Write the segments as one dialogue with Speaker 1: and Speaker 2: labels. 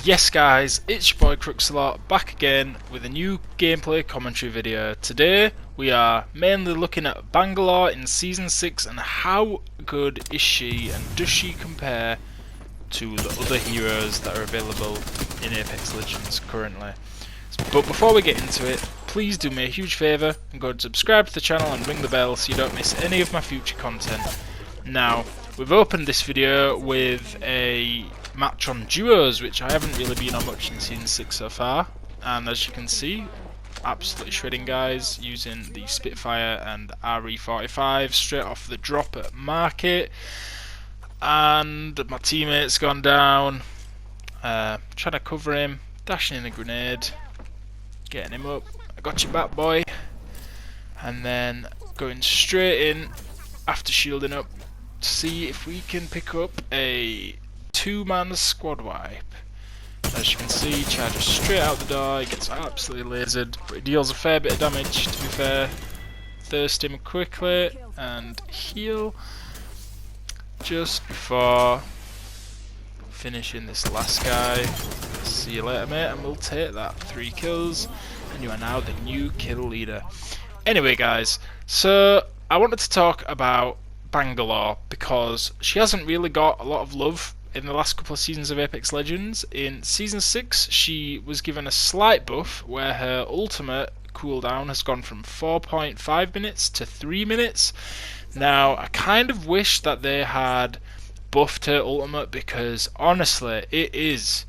Speaker 1: Yes guys, it's your boy Crookesalot back again with a new gameplay commentary video. Today we are mainly looking at Bangalore in Season 6 and how good is she and does she compare to the other heroes that are available in Apex Legends currently. But before we get into it, please do me a huge favour and go and subscribe to the channel and ring the bell so you don't miss any of my future content. Now, we've opened this video with a match on duos, which I haven't really been on much in Season 6 so far, and as you can see, absolutely shredding guys using the Spitfire and RE45 straight off the drop at market, and my teammate's gone down, trying to cover him, dashing in a grenade, getting him up, I got your back boy, and then going straight in after shielding up to see if we can pick up a two-man squad wipe. As you can see, charges straight out the door, he gets absolutely lasered, but he deals a fair bit of damage to be fair. Thirst him quickly and heal just before finishing this last guy. See you later mate, and we'll take that. 3 kills and you are now the new kill leader. Anyway guys, so I wanted to talk about Bangalore because she hasn't really got a lot of love in the last couple of seasons of Apex Legends. In Season 6 she was given a slight buff where her ultimate cooldown has gone from 4.5 minutes to 3 minutes. Now I kind of wish that they had buffed her ultimate because honestly it's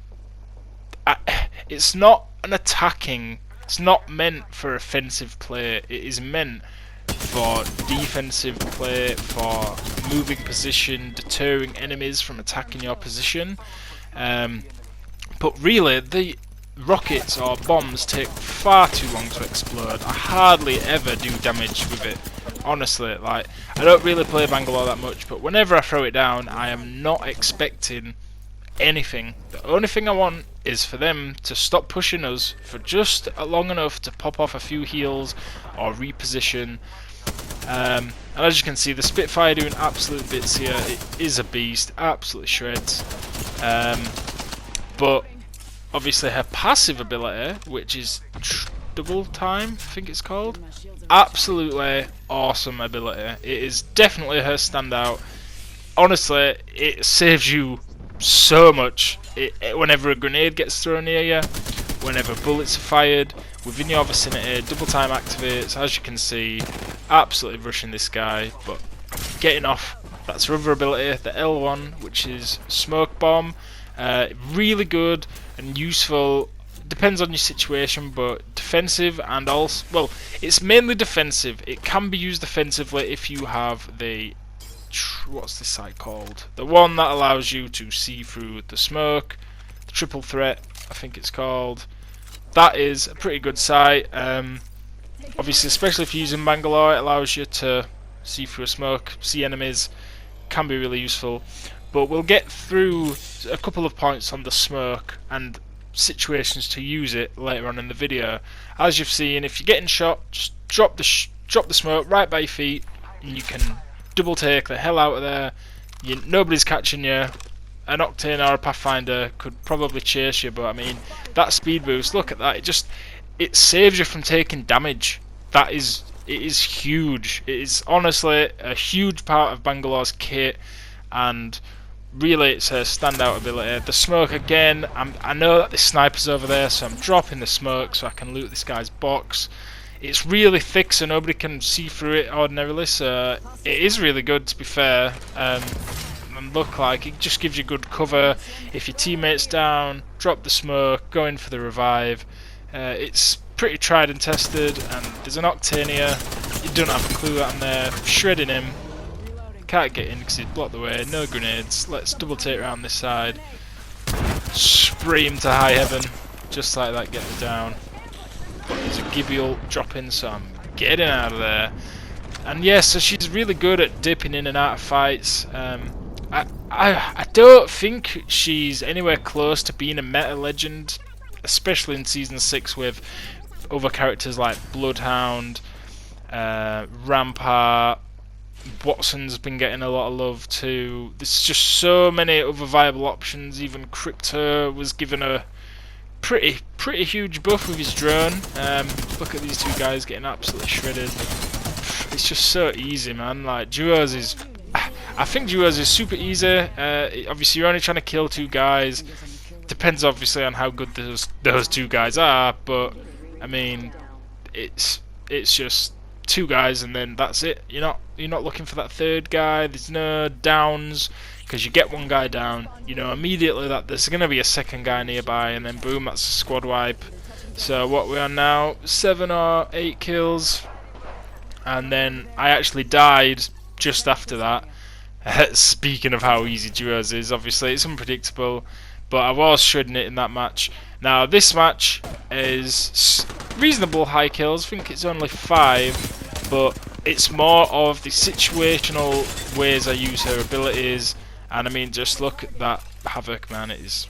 Speaker 1: not an attacking, it's not meant for offensive play, it is meant for defensive play, for moving position, deterring enemies from attacking your position. But really, the rockets or bombs take far too long to explode. I hardly ever do damage with it. Honestly, like, I don't really play Bangalore that much, but whenever I throw it down, I am not expecting anything. The only thing I want is for them to stop pushing us for just long enough to pop off a few heals or reposition. And as you can see, the Spitfire doing absolute bits here. It is a beast, absolutely shreds. But obviously her passive ability, which is double time, I think it's called, absolutely awesome ability. It is definitely her standout. Honestly, it saves you so much. Whenever a grenade gets thrown near you, whenever bullets are fired within your vicinity, double time activates. As you can see, absolutely rushing this guy, but getting off. That's her other ability, the L1, which is smoke bomb. Really good and useful. Depends on your situation, but defensive and also, well, it's mainly defensive. It can be used defensively if you have the, what's this site called? The one that allows you to see through the smoke, the triple threat, I think it's called. That is a pretty good sight. Obviously, especially if you're using Bangalore, it allows you to see through a smoke, see enemies. Can be really useful. But we'll get through a couple of points on the smoke and situations to use it later on in the video. As you've seen, if you're getting shot, just drop the smoke right by your feet, and you can double take the hell out of there. Nobody's catching you. An Octane or a Pathfinder could probably chase you, but I mean, that speed boost, look at that, it saves you from taking damage. It is huge. It is honestly a huge part of Bangalore's kit, and really it's a standout ability. The smoke again, I know that the sniper's over there, so I'm dropping the smoke so I can loot this guy's box. It's really thick so nobody can see through it ordinarily, so it is really good to be fair. And look like it just gives you good cover. If your teammate's down, drop the smoke, go in for the revive. It's pretty tried and tested, and there's an Octane here. You don't have a clue that I'm there. Shredding him. Can't get in because he's blocked the way. No grenades. Let's double take around this side. Spray him to high heaven. Just like that, get him down. But there's a Gibby ult dropping, so I'm getting out of there. And yeah, so she's really good at dipping in and out of fights. I don't think she's anywhere close to being a meta legend, especially in Season 6 with other characters like Bloodhound, Rampart, Watson's been getting a lot of love too. There's just so many other viable options. Even Crypto was given a pretty huge buff with his drone. Look at these two guys getting absolutely shredded. It's just so easy, man. Like duos is, I think duos is super easy. Obviously, you're only trying to kill two guys. Depends obviously on how good those two guys are, but I mean, it's just two guys and then that's it. You're not looking for that third guy. There's no downs, because you get one guy down, you know immediately that there's going to be a second guy nearby, and then boom, that's a squad wipe. So what we are now, 7 or 8 kills, and then I actually died just after that. Speaking of how easy duos is, obviously it's unpredictable, but I was shredding it in that match. Now this match is reasonable high kills. I think it's only 5, but it's more of the situational ways I use her abilities. And I mean, just look at that Havoc, man. It's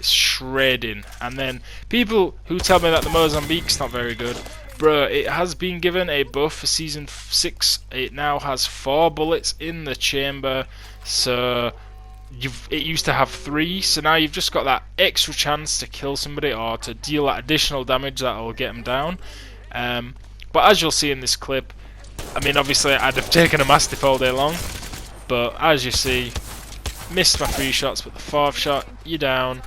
Speaker 1: shredding. And then people who tell me that the Mozambique's not very good, bro, it has been given a buff for season 6. It now has 4 bullets in the chamber. So it used to have 3, so now you've just got that extra chance to kill somebody or to deal that additional damage that will get them down. But as you'll see in this clip, I mean, obviously I'd have taken a Mastiff all day long, but as you see, missed my 3 shots, but the 4th shot, you're down,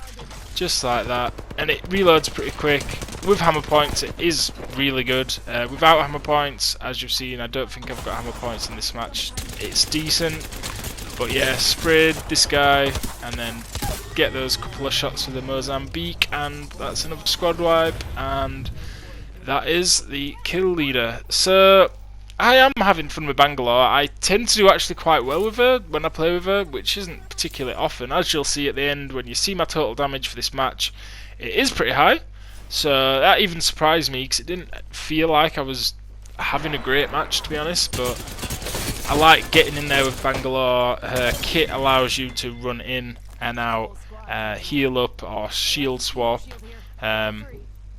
Speaker 1: just like that, and it reloads pretty quick. With hammer points, it is really good. Without hammer points, as you've seen, I don't think I've got hammer points in this match. It's decent. But yeah, sprayed this guy and then get those couple of shots with the Mozambique, and that's another squad wipe, and that is the kill leader. So I am having fun with Bangalore. I tend to do actually quite well with her when I play with her, which isn't particularly often. As you'll see at the end, when you see my total damage for this match, it is pretty high. So that even surprised me, because it didn't feel like I was having a great match, to be honest. But I like getting in there with Bangalore. Her kit allows you to run in and out, heal up or shield swap, and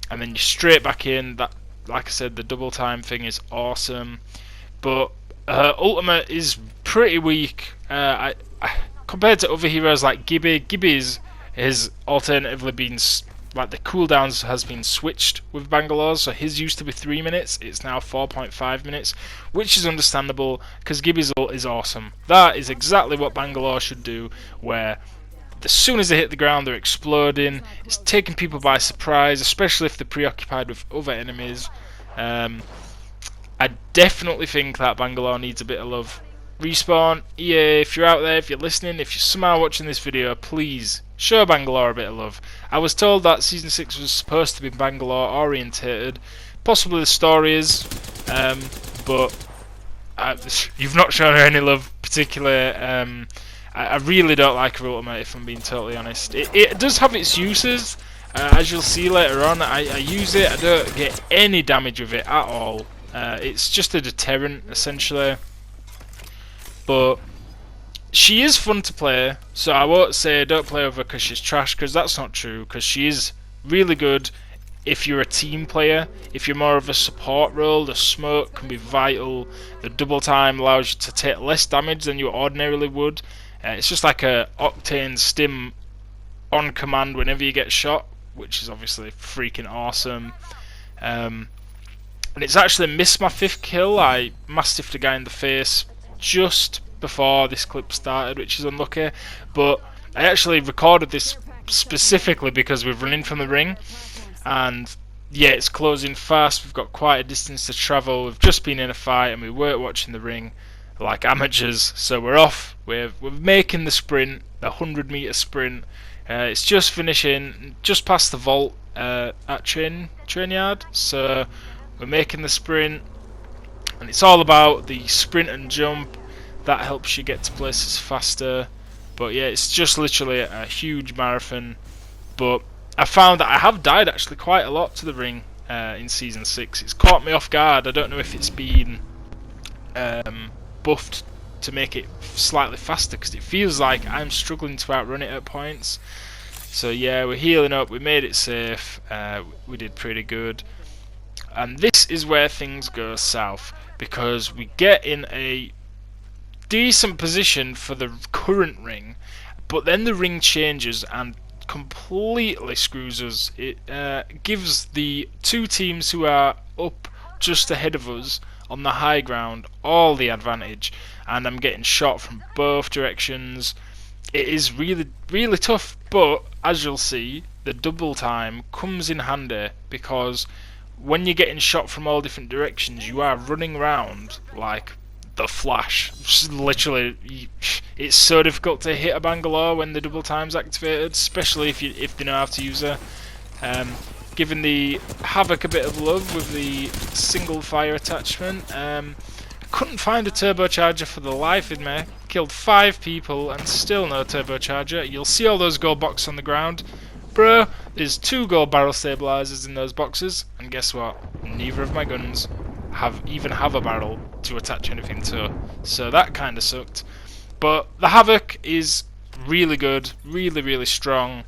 Speaker 1: then you're straight back in. That, like I said, the double time thing is awesome. But her ultimate is pretty weak. Compared to other heroes like Gibby's has alternatively been, like, the cooldowns has been switched with Bangalore, so his used to be 3 minutes, it's now 4.5 minutes, which is understandable, because Gibby's ult is awesome. That is exactly what Bangalore should do, where as soon as they hit the ground they're exploding, it's taking people by surprise, especially if they're preoccupied with other enemies. I definitely think that Bangalore needs a bit of love. Respawn, EA, if you're out there, if you're listening, if you're somehow watching this video, please show Bangalore a bit of love. I was told that Season 6 was supposed to be Bangalore orientated. Possibly the story is, but you've not shown her any love particularly. I really don't like her ultimate, if I'm being totally honest. It does have its uses, as you'll see later on. I use it, I don't get any damage with it at all. It's just a deterrent, essentially. But she is fun to play, so I won't say don't play with her because she's trash, because that's not true, because she is really good if you're a team player. If you're more of a support role, the smoke can be vital. The double time allows you to take less damage than you ordinarily would. It's just like a octane stim on command whenever you get shot, which is obviously freaking awesome. And it's actually missed my 5th kill. I mastiffed a guy in the face just before this clip started, which is unlucky, but I actually recorded this specifically because we've run in from the ring, and yeah, it's closing fast. We've got quite a distance to travel. We've just been in a fight and we weren't watching the ring like amateurs, so we're off. We're making the sprint, the 100-meter sprint. It's just finishing just past the vault at train yard, so we're making the sprint. And it's all about the sprint and jump. That helps you get to places faster. But yeah, it's just literally a huge marathon. But I found that I have died actually quite a lot to the ring in Season 6. It's caught me off guard. I don't know if it's been buffed to make it slightly faster, because it feels like I'm struggling to outrun it at points. So yeah, we're healing up. We made it safe. We did pretty good. And this is where things go south, because we get in a decent position for the current ring, but then the ring changes and completely screws us. It gives the two teams who are up just ahead of us on the high ground all the advantage, and I'm getting shot from both directions. It is really, really tough, but as you'll see, the double time comes in handy because when you're getting shot from all different directions, you are running around like the Flash. Literally, it's so difficult to hit a Bangalore when the double time's activated, especially if they know how to use her. Giving the Havoc a bit of love with the single fire attachment. Couldn't find a turbocharger for the life of me. Killed 5 people and still no turbocharger. You'll see all those gold boxes on the ground. Bro, there's 2 gold barrel stabilizers in those boxes, and guess what? Neither of my guns even have a barrel to attach anything to. So that kind of sucked. But the Havoc is really good, really, really strong.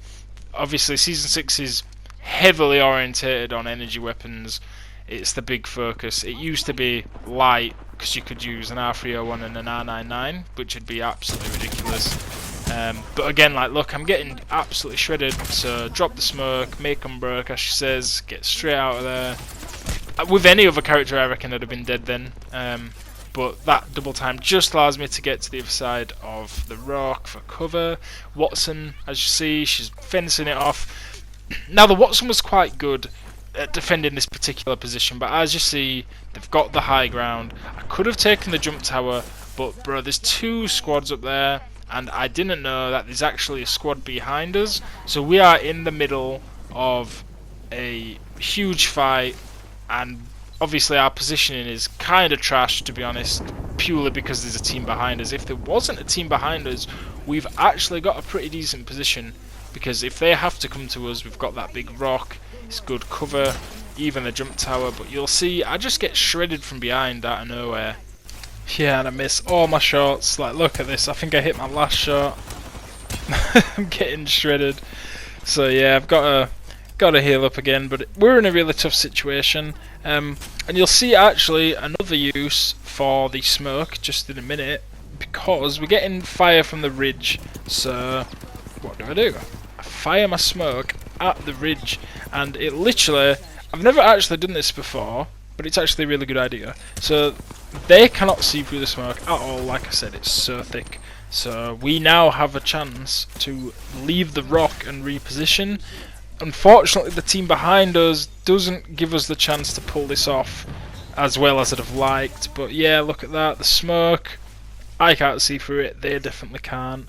Speaker 1: Obviously, Season 6 is heavily orientated on energy weapons. It's the big focus. It used to be light because you could use an R301 and an R99, which would be absolutely ridiculous. But again, like, look, I'm getting absolutely shredded. So drop the smoke, make them broke, as she says, get straight out of there. With any other character, I reckon I'd have been dead then. But that double time just allows me to get to the other side of the rock for cover. Watson, as you see, she's fencing it off. Now, the Watson was quite good at defending this particular position, but as you see, they've got the high ground. I could have taken the jump tower, but bro, there's 2 squads up there, and I didn't know that there's actually a squad behind us. So we are in the middle of a huge fight, and obviously our positioning is kind of trash, to be honest, purely because there's a team behind us. If there wasn't a team behind us, we've actually got a pretty decent position, because if they have to come to us, we've got that big rock, it's good cover, even the jump tower. But you'll see, I just get shredded from behind out of nowhere. Yeah, and I miss all my shots. Like, look at this, I think I hit my last shot. I'm getting shredded. So yeah, I've got to heal up again, but we're in a really tough situation. And you'll see actually another use for the smoke just in a minute, because we're getting fire from the ridge. So what do? I fire my smoke at the ridge, and it literally, I've never actually done this before, but it's actually a really good idea. So they cannot see through the smoke at all. Like I said, it's so thick. So we now have a chance to leave the rock and reposition. Unfortunately, the team behind us doesn't give us the chance to pull this off as well as I'd have liked. But yeah, look at that, the smoke. I can't see through it, they definitely can't.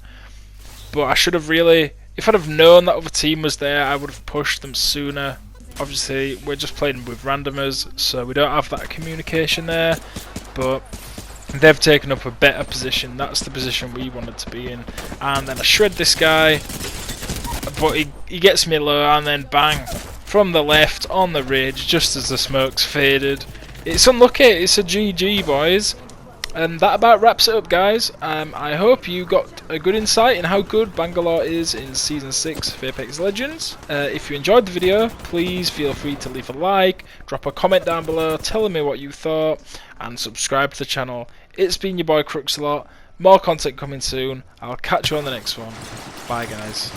Speaker 1: But I should have really, if I'd have known that other team was there, I would have pushed them sooner. Obviously, we're just playing with randomers, so we don't have that communication there. But they've taken up a better position. That's the position we wanted to be in. And then I shred this guy, but he gets me low, and then bang, from the left on the ridge, just as the smoke's faded. It's unlucky, it's a GG, boys. And that about wraps it up, guys. I hope you got a good insight in how good Bangalore is in Season 6 of Apex Legends. If you enjoyed the video, please feel free to leave a like, drop a comment down below telling me what you thought, and subscribe to the channel. It's been your boy Crookesalot. More content coming soon. I'll catch you on the next one. Bye, guys.